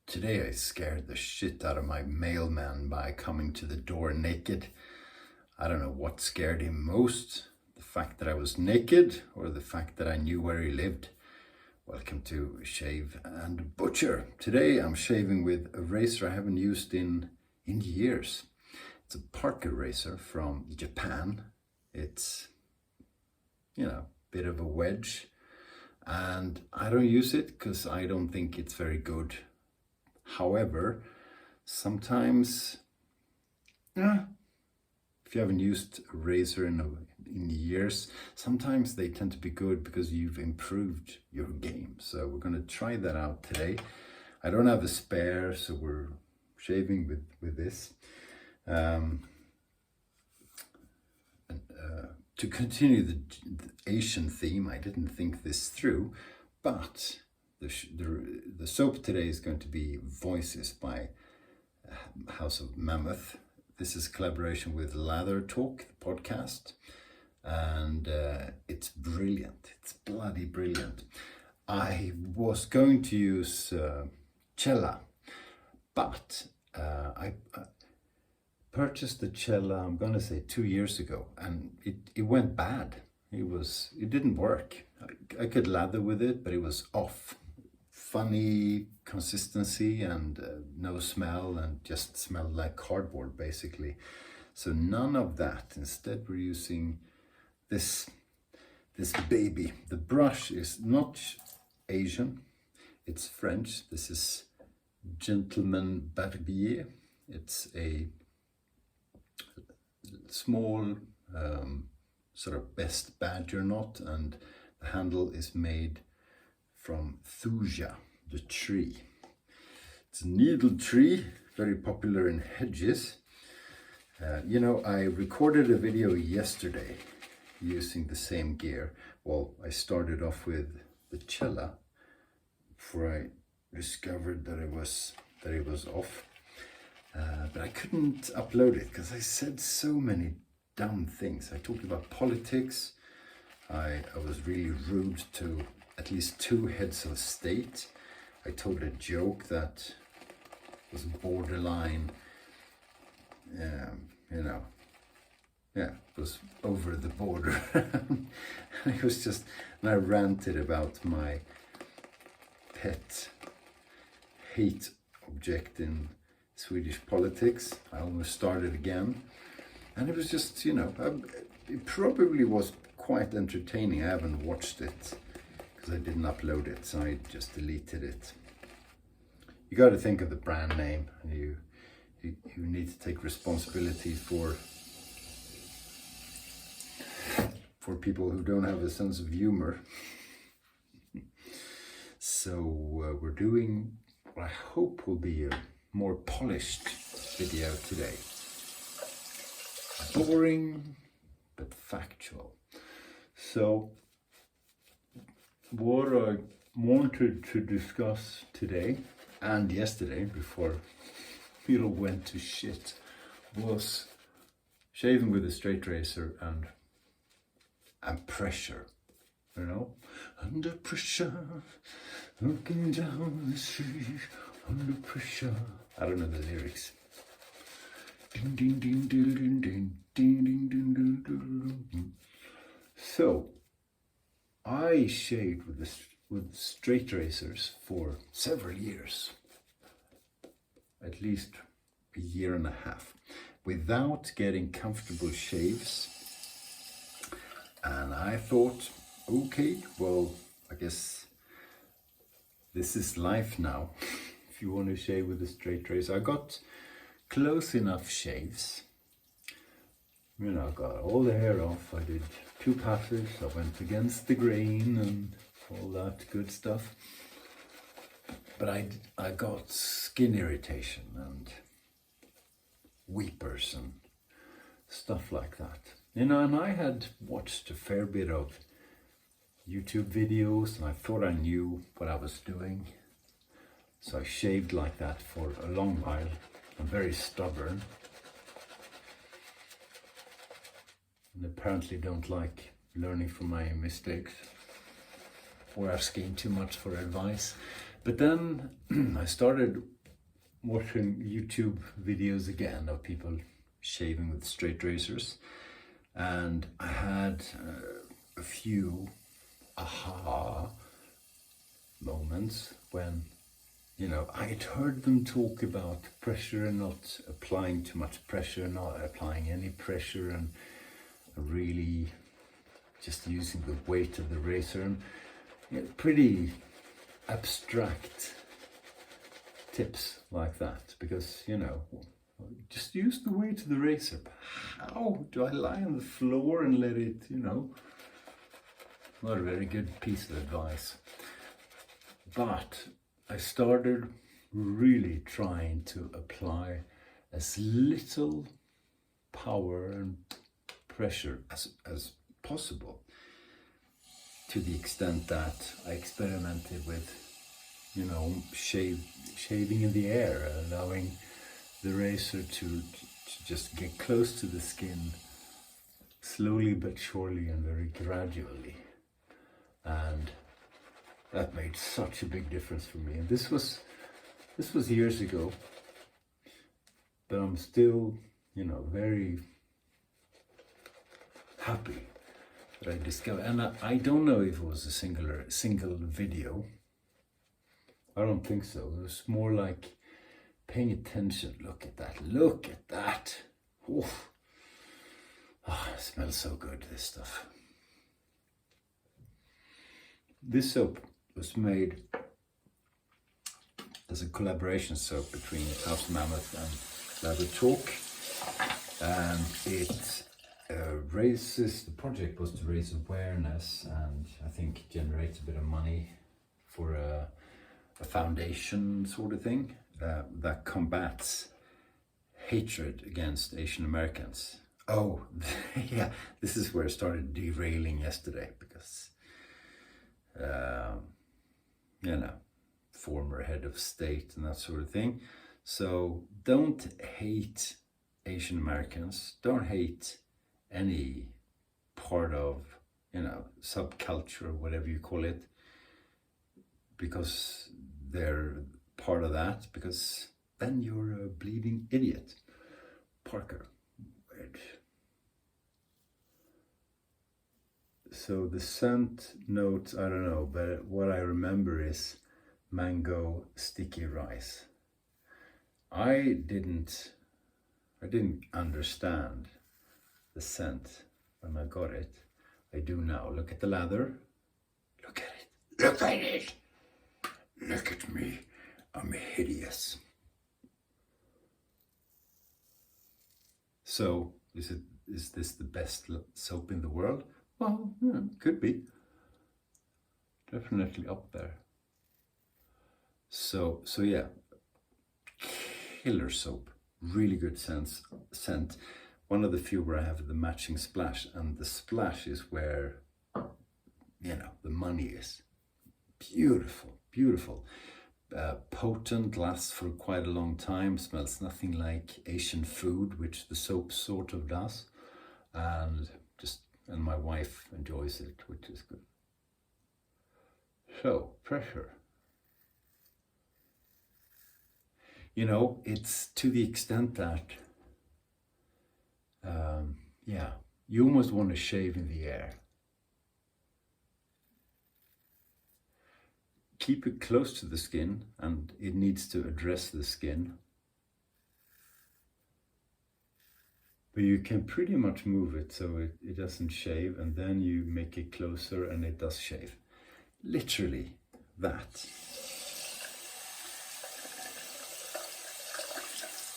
Today I scared the shit out of my mailman by coming to the door naked. I don't know what scared him most, the fact that I was naked or the fact that I knew where he lived. Welcome to Shave&Butcher. Today I'm shaving with a razor I haven't used in years. It's a Parker razor from Japan. It's, bit of a wedge, and I don't use it because I don't think it's very good. However, sometimes, if you haven't used a razor in years, sometimes they tend to be good because you've improved your game. So we're going to try that out today. I don't have a spare, so we're shaving with this. To continue the Asian theme, I didn't think this through, but the soap today is going to be Voices by House of Mammoth. This is a collaboration with Lather Talk, the podcast, and it's brilliant. It's bloody brilliant. I was going to use Cella, but I purchased the Cella, I'm gonna say 2 years ago, and it went bad. It didn't work. I could lather with it, but it was off. Funny consistency and no smell, and just smelled like cardboard basically. So none of that. Instead we're using this baby. The brush is not Asian, it's French. This is Gentleman Barbier. It's a small sort of best badger knot, and the handle is made from thuja, the tree. It's a needle tree, very popular in hedges. I recorded a video yesterday using the same gear. Well, I started off with the Cella before I discovered that it was off. But I couldn't upload it because I said so many dumb things. I talked about politics. I was really rude to at least 2 heads of state. I told a joke that was borderline, was over the border. It was just, and I ranted about my pet hate object in Swedish politics. I almost started again, and it was just, it probably was quite entertaining. I haven't watched it because I didn't upload it, so I just deleted it. You got to think of the brand name, and you need to take responsibility for people who don't have a sense of humor. So we're doing what I hope will be a more polished video today. Boring but factual. So what I wanted to discuss today and yesterday, before it all went to shit, was shaving with a straight razor and pressure. Under pressure, looking down the street, under pressure. I don't know the lyrics. Ding, ding, ding, ding, ding, ding, ding, ding, ding, ding, ding, ding. So I shaved with straight razors for several years, at least a year and a half, without getting comfortable shaves. And I thought, okay, well, I guess this is life now. If you want to shave with a straight razor, I got close enough shaves. I got all the hair off. I did 2 passes. I went against the grain and all that good stuff. But I got skin irritation and weepers and stuff like that. And I had watched a fair bit of YouTube videos, and I thought I knew what I was doing. So I shaved like that for a long while. I'm very stubborn, and apparently don't like learning from my mistakes or asking too much for advice. But then I started watching YouTube videos again of people shaving with straight razors, and I had a few aha moments when, you know, I'd heard them talk about pressure and not applying too much pressure, not applying any pressure, and really just using the weight of the razor, and you know, pretty abstract tips like that, because, you know, just use the weight of the razor. But how do I lie on the floor and let it, you know? Not a very good piece of advice. But I started really trying to apply as little power and pressure as possible, to the extent that I experimented with, you know, shaving in the air, allowing the razor to just get close to the skin slowly but surely and very gradually. And that made such a big difference for me. And this was years ago, but I'm still, you know, very happy that I discovered. And I don't know if it was a single video. I don't think so. It was more like paying attention. Look at that. Look at that. Oof. Oh, it smells so good, this stuff. This soap was made as a collaboration soap between House Mammoth and Lather Talk, and it the project was to raise awareness and I think generate a bit of money for a foundation sort of thing that combats hatred against Asian Americans. Oh, yeah, this is where I started derailing yesterday, because you know, former head of state and that sort of thing. So don't hate Asian Americans, don't hate any part of, you know, subculture or whatever you call it, because they're part of that, because then you're a bleeding idiot. Parker. Weird. So the scent notes, I don't know, but what I remember is mango sticky rice. I didn't understand the scent when I got it. I do now. Look at the lather. Look at it. Look at it. Look at me. I'm hideous. So is this the best soap in the world? Well, yeah, could be. Definitely up there. So yeah, killer soap, really good scent. One of the few where I have the matching splash, and the splash is where, you know, the money is. Beautiful, beautiful. Potent, lasts for quite a long time, smells nothing like Asian food, which the soap sort of does, and my wife enjoys it, which is good. So, pressure. You know, it's to the extent that, yeah, you almost want to shave in the air. Keep it close to the skin, and it needs to address the skin. But you can pretty much move it so it doesn't shave, and then you make it closer and it does shave. Literally that.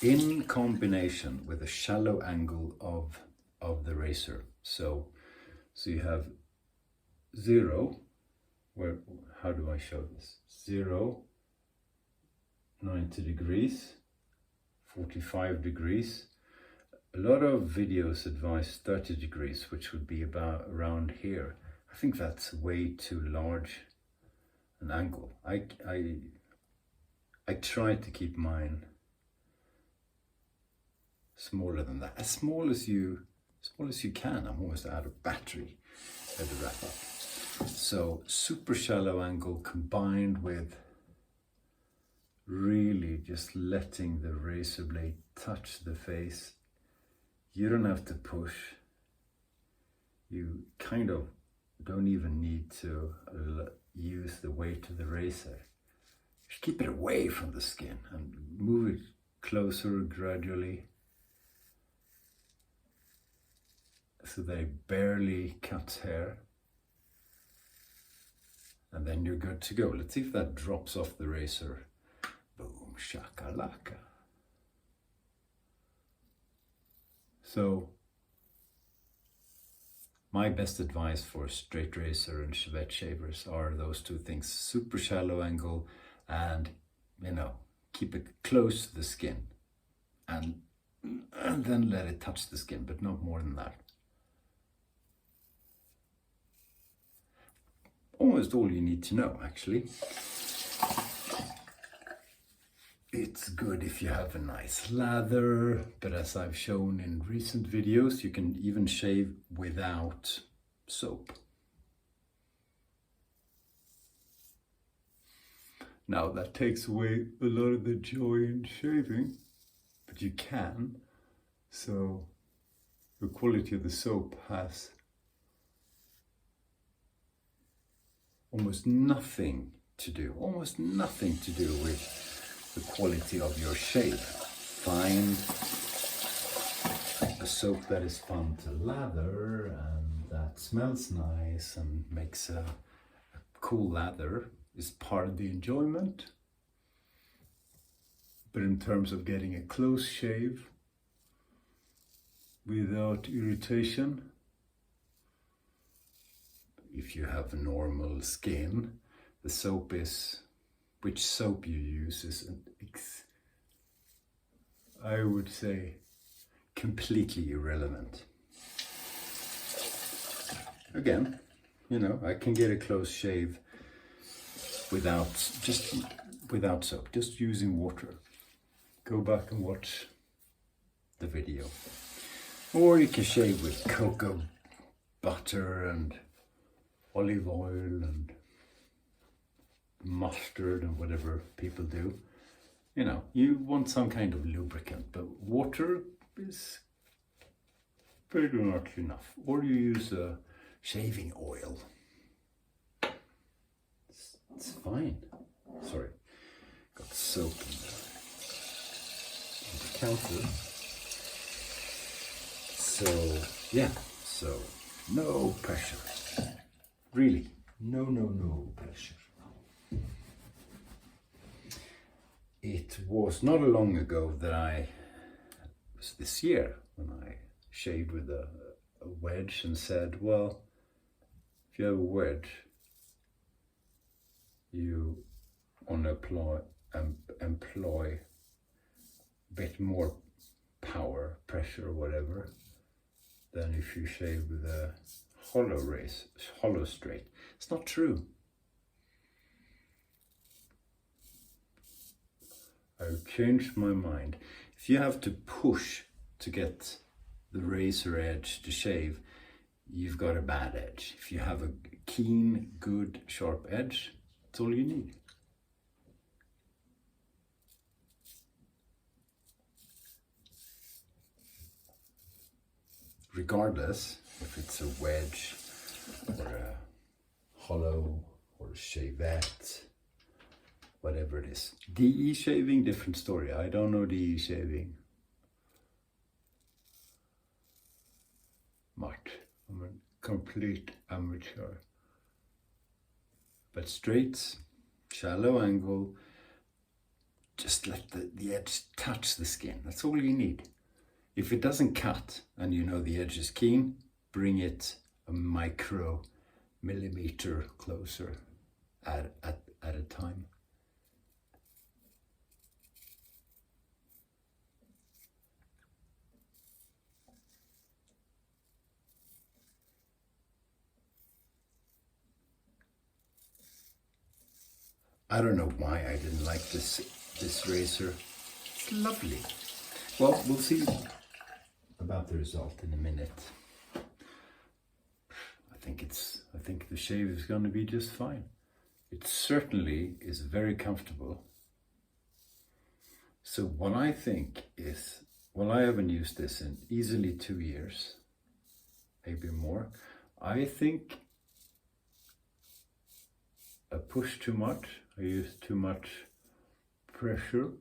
In combination with a shallow angle of the razor. So you have 0, where, how do I show this? 0, 90 degrees, 45 degrees. A lot of videos advise 30 degrees, which would be about around here. I think that's way too large an angle. I try to keep mine smaller than that, as small as you can. I'm almost out of battery at the wrap up. So super shallow angle combined with really just letting the razor blade touch the face. You don't have to push. You kind of don't even need to use the weight of the razor. Just keep it away from the skin and move it closer gradually so that it barely cuts hair. And then you're good to go. Let's see if that drops off the razor. Boom, shakalaka. So, my best advice for straight razor and chevette shavers are those two things: super shallow angle and, keep it close to the skin. And then let it touch the skin, but not more than that. Almost all you need to know, actually. It's good if you have a nice lather, but as I've shown in recent videos, you can even shave without soap. Now that takes away a lot of the joy in shaving, but you can. So the quality of the soap has almost nothing to do with the quality of your shave. Find a soap that is fun to lather and that smells nice and makes a cool lather is part of the enjoyment. But in terms of getting a close shave without irritation, if you have normal skin, the soap is, which soap you use is, I would say, completely irrelevant. Again, I can get a close shave without soap, just using water. Go back and watch the video. Or you can shave with cocoa butter and olive oil and mustard and whatever people do. You want some kind of lubricant, but water is pretty much enough. Or you use a shaving oil. It's fine. Sorry, got soap on the counter. So no pressure. Really, no pressure. It was not long ago that it was this year, when I shaved with a wedge and said, well, if you have a wedge, you want to employ a bit more power, pressure, or whatever, than if you shave with a hollow straight. It's not true. I've changed my mind. If you have to push to get the razor edge to shave, you've got a bad edge. If you have a keen, good, sharp edge, that's all you need. Regardless if it's a wedge or a hollow or a shavette, whatever it is. DE shaving, different story. I don't know DE shaving much. I'm a complete amateur. But straights, shallow angle, just let the edge touch the skin. That's all you need. If it doesn't cut and the edge is keen, bring it a millimeter closer at a time. I don't know why I didn't like this razor. It's lovely. Well, we'll see about the result in a minute. I think the shave is going to be just fine. It certainly is very comfortable. So what I think is, well, I haven't used this in easily 2 years, maybe more. I think I push too much, I use too much pressure.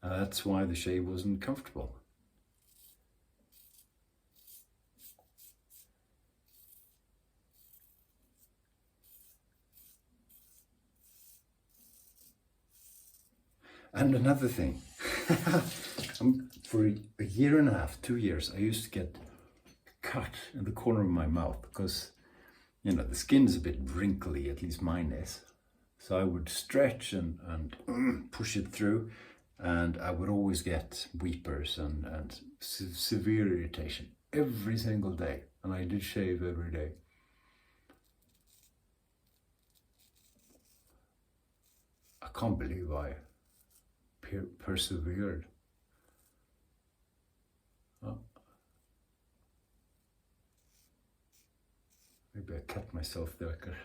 And that's why the shave wasn't comfortable. And another thing, for a year and a half, 2 years, I used to get cut in the corner of my mouth because, you know, the skin's a bit wrinkly, at least mine is. So I would stretch and push it through, and I would always get weepers and severe irritation every single day. And I did shave every day. I can't believe I persevered. Oh. Maybe I cut myself there because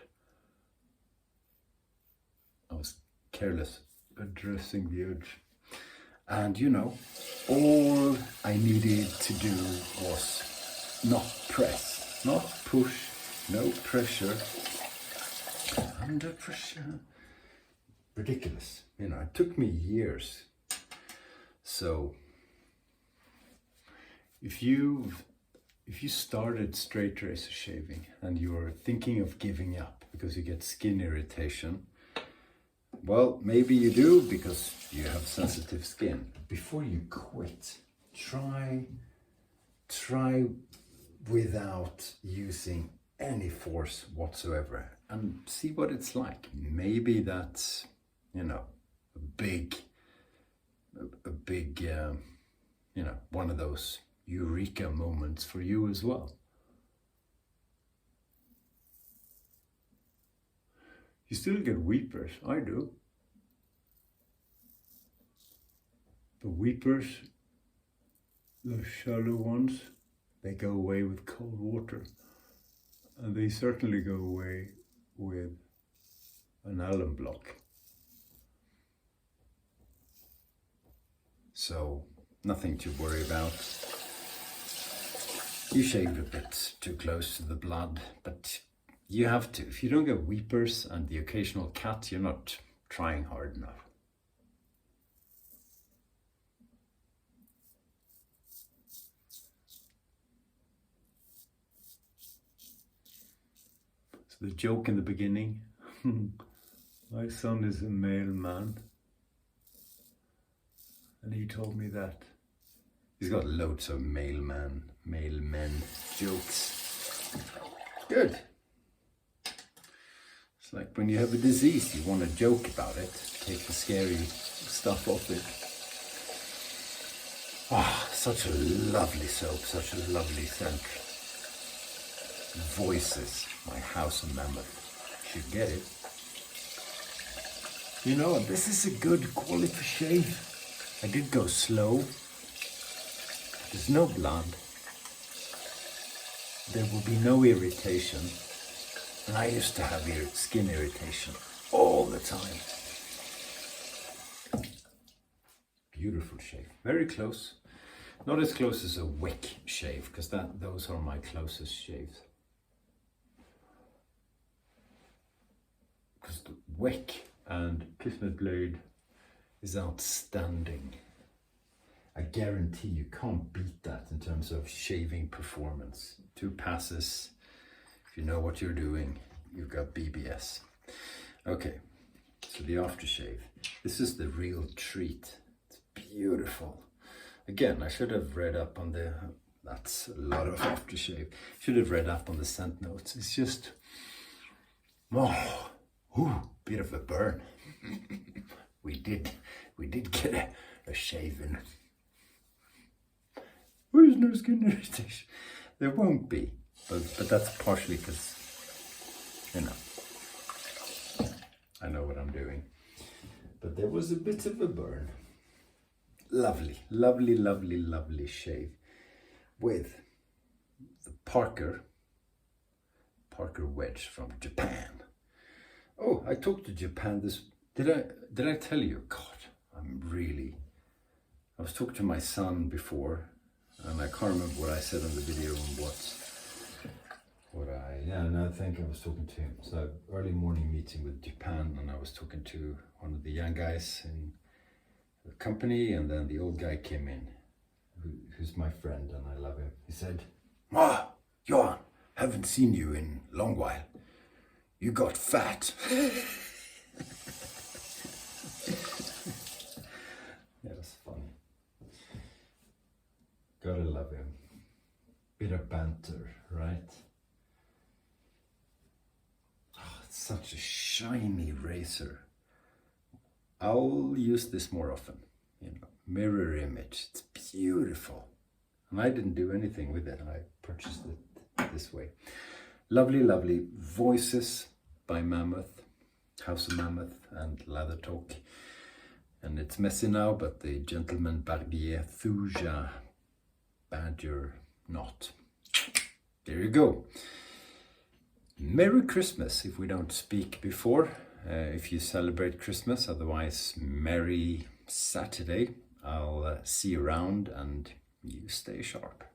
I was careless addressing the edge. And you know, all I needed to do was not press, not push, no pressure, under pressure. Ridiculous, you know, it took me years. So if you started straight razor shaving and you're thinking of giving up because you get skin irritation, well, maybe you do because you have sensitive skin. Before you quit, try without using any force whatsoever and see what it's like. Maybe that's, you know, a big, you know, one of those eureka moments for you as well. You still get weepers, I do. The weepers, the shallow ones, they go away with cold water. And they certainly go away with an alum block. So, nothing to worry about. You shaved a bit too close to the blood, but you have to. If you don't get weepers and the occasional cut, you're not trying hard enough. So the joke in the beginning, my son is a mailman. And he told me that. He's got loads of mailmen jokes. Good. It's like when you have a disease, you want to joke about it, take the scary stuff off it. Ah, such a lovely soap, such a lovely scent. Voices, my house of mammoth. Should get it. You know, this is a good quality shave. I did go slow. There's no blood. There will be no irritation. And I used to have skin irritation all the time. Beautiful shave. Very close. Not as close as a wick shave, because those are my closest shaves. Because the wick and Kismet blade is outstanding. I guarantee you can't beat that in terms of shaving performance. 2 passes, if you know what you're doing, you've got BBS. Okay, so the aftershave. This is the real treat. It's beautiful. Again, I should have read up on that's a lot of aftershave. Should have read up on the scent notes. It's just, bit of a burn. We did get a shave in. There's no skin irritation. There won't be, but that's partially because, you know, I know what I'm doing. But there was a bit of a burn. Lovely, lovely, lovely, lovely shave with the Parker wedge from Japan. Oh, I talked to Japan this. Did I tell you? God, I was talking to my son before, and I can't remember what I said on the video and I think I was talking to him. So early morning meeting with Japan, and I was talking to one of the young guys in the company, and then the old guy came in, who's my friend, and I love him. He said, "Ah, Johan, haven't seen you in a long while. You got fat." Yeah, that's funny. Gotta love him. Bit of banter, right? Oh, it's such a shiny razor. I'll use this more often. Mirror image. It's beautiful. And I didn't do anything with it. I purchased it this way. Lovely, lovely voices by Mammoth, House of Mammoth and Lather Talk. And it's messy now, but the Gentleman Barbier Thuja Badger Knot. There you go. Merry Christmas if we don't speak before. If you celebrate Christmas, otherwise Merry Saturday. I'll see you around, and you stay sharp.